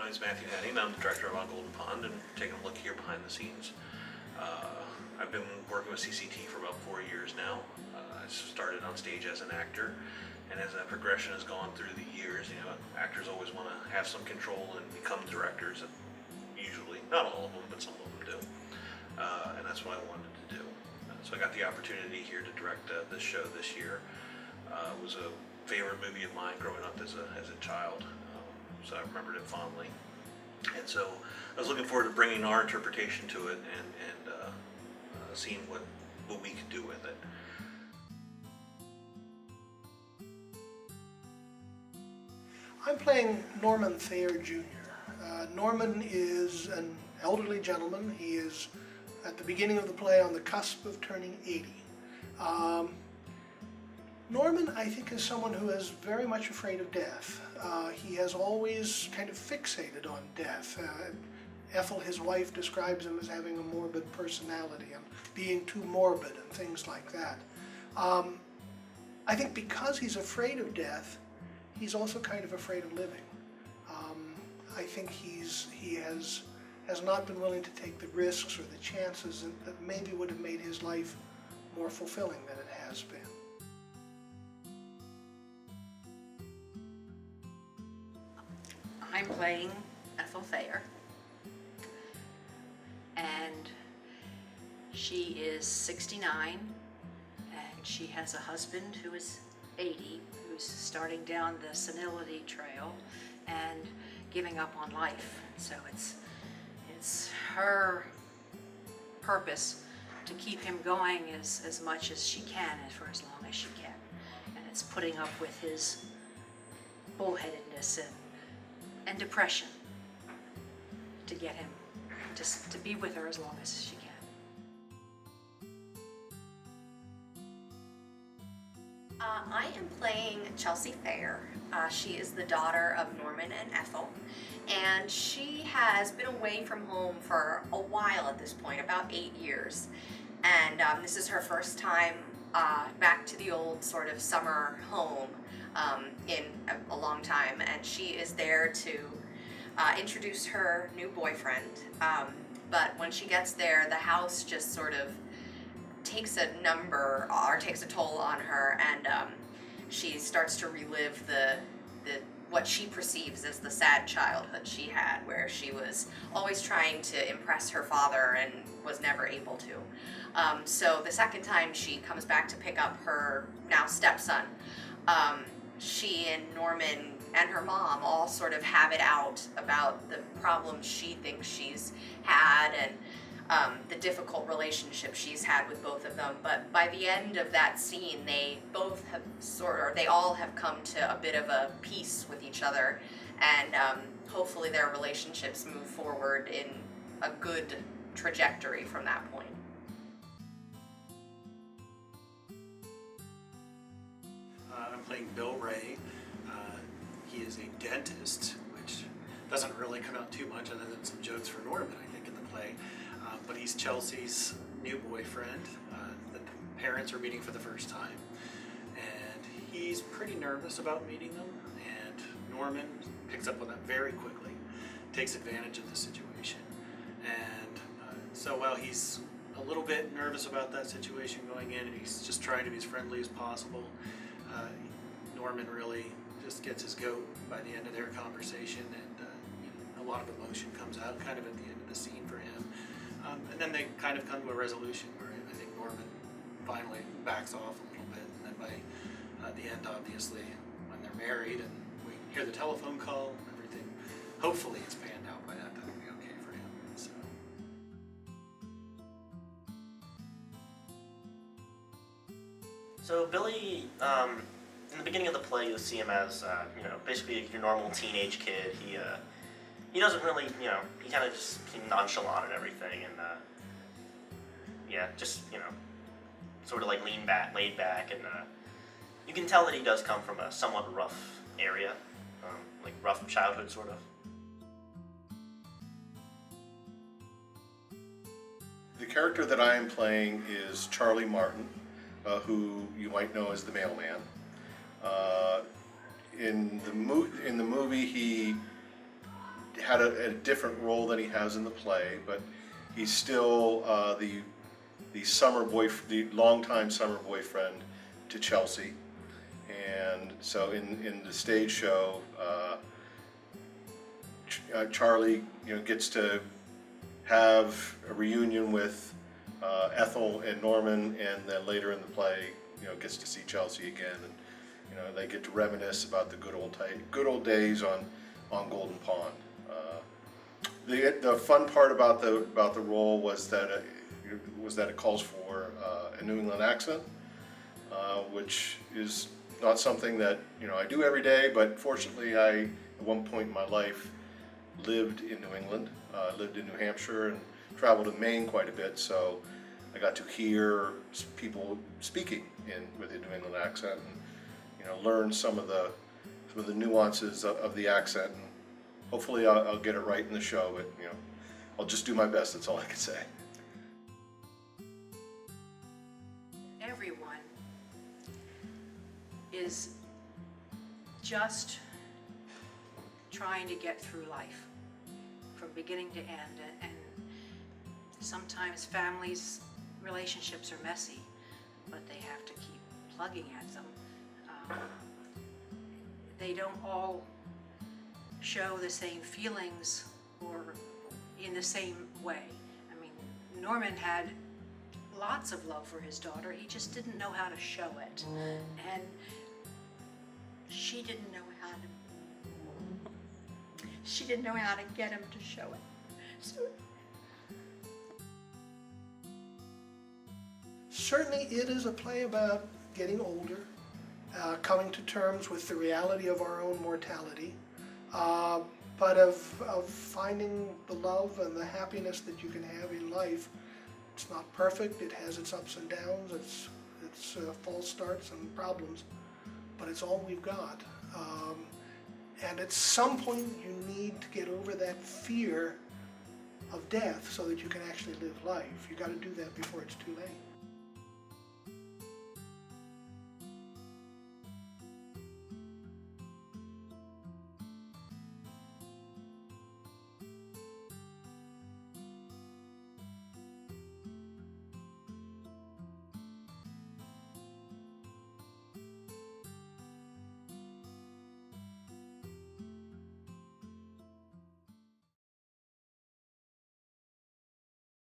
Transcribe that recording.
My name's Matthew Henning. I'm the director of On Golden Pond, and taking a look here behind the scenes. I've been working with CCT for about 4 years now. I started on stage as an actor, and as that progression has gone through the years, you know, actors always want to have some control and become directors. Usually, not all of them, but some of them do. And that's what I wanted to do. So I got the opportunity here to direct this show this year. It was a favorite movie of mine growing up as a child, so I remembered it fondly. And so I was looking forward to bringing our interpretation to it and seeing what we could do with it. I'm playing Norman Thayer Jr. Norman is an elderly gentleman. He is at the beginning of the play on the cusp of turning 80. Norman, I think, is someone who is very much afraid of death. He has always kind of fixated on death. Ethel, his wife, describes him as having a morbid personality and being too morbid and things like that. I think because he's afraid of death, he's also kind of afraid of living. I think he has not been willing to take the risks or the chances that maybe would have made his life more fulfilling than it has been. I'm playing Ethel Thayer, and she is 69, and she has a husband who is 80, who's starting down the senility trail and giving up on life. So it's her purpose to keep him going as much as she can and for as long as she can. And it's putting up with his bullheadedness and depression to get him to be with her as long as she can. I am playing Chelsea Thayer. She is the daughter of Norman and Ethel, and she has been away from home for a while at this point, about 8 years. And this is her first time back to the old sort of summer home in a long time, and she is there to introduce her new boyfriend. But when she gets there, the house just sort of takes a toll on her, and she starts to relive the what she perceives as the sad childhood she had, where she was always trying to impress her father and was never able to. So the second time she comes back to pick up her now stepson, she and Norman and her mom all sort of have it out about the problems she thinks she's had and the difficult relationship she's had with both of them. But by the end of that scene, they all have come to a bit of a peace with each other, and hopefully their relationships move forward in a good trajectory from that point. I'm playing Bill Ray. He is a dentist, which doesn't really come out too much other than some jokes for Norman, I think, in the play. But he's Chelsea's new boyfriend. The parents are meeting for the first time, and he's pretty nervous about meeting them, and Norman picks up on that very quickly, takes advantage of the situation. And so while he's a little bit nervous about that situation going in, and he's just trying to be as friendly as possible, Norman really just gets his goat by the end of their conversation, and a lot of emotion comes out kind of at the end of the scene for him. And then they kind of come to a resolution where I think Norman finally backs off a little bit, and then by the end, obviously, when they're married and we hear the telephone call and everything, hopefully it's panned out by that will be okay for him. So Billy, in the beginning of the play, you'll see him as basically your normal teenage kid. He doesn't really, he kind of just nonchalant and everything, and sort of like laid back, and you can tell that he does come from a somewhat rough area, like rough childhood sort of. The character that I am playing is Charlie Martin, who you might know as the mailman. In the movie, he had a different role than he has in the play, but he's still the longtime summer boyfriend to Chelsea. And so in the stage show, Charlie, gets to have a reunion with Ethel and Norman, and then later in the play, gets to see Chelsea again, and they get to reminisce about the good old days on Golden Pond. The fun part about the role was that it calls for a New England accent, which is not something that I do every day. But fortunately, I at one point in my life lived in New England, lived in New Hampshire, and traveled in Maine quite a bit. So I got to hear people speaking with a New England accent, and learn some of the nuances of the accent. And hopefully, I'll get it right in the show. But I'll just do my best. That's all I can say. Everyone is just trying to get through life from beginning to end, and sometimes families' relationships are messy, but they have to keep plugging at them. They don't all show the same feelings or in the same way. I mean, Norman had lots of love for his daughter, he just didn't know how to show it. And she didn't know how to get him to show it. So certainly it is a play about getting older, coming to terms with the reality of our own mortality, but of finding the love and the happiness that you can have in life. It's not perfect, it has its ups and downs, its false starts and problems, but it's all we've got. And at some point you need to get over that fear of death so that you can actually live life. You got to do that before it's too late.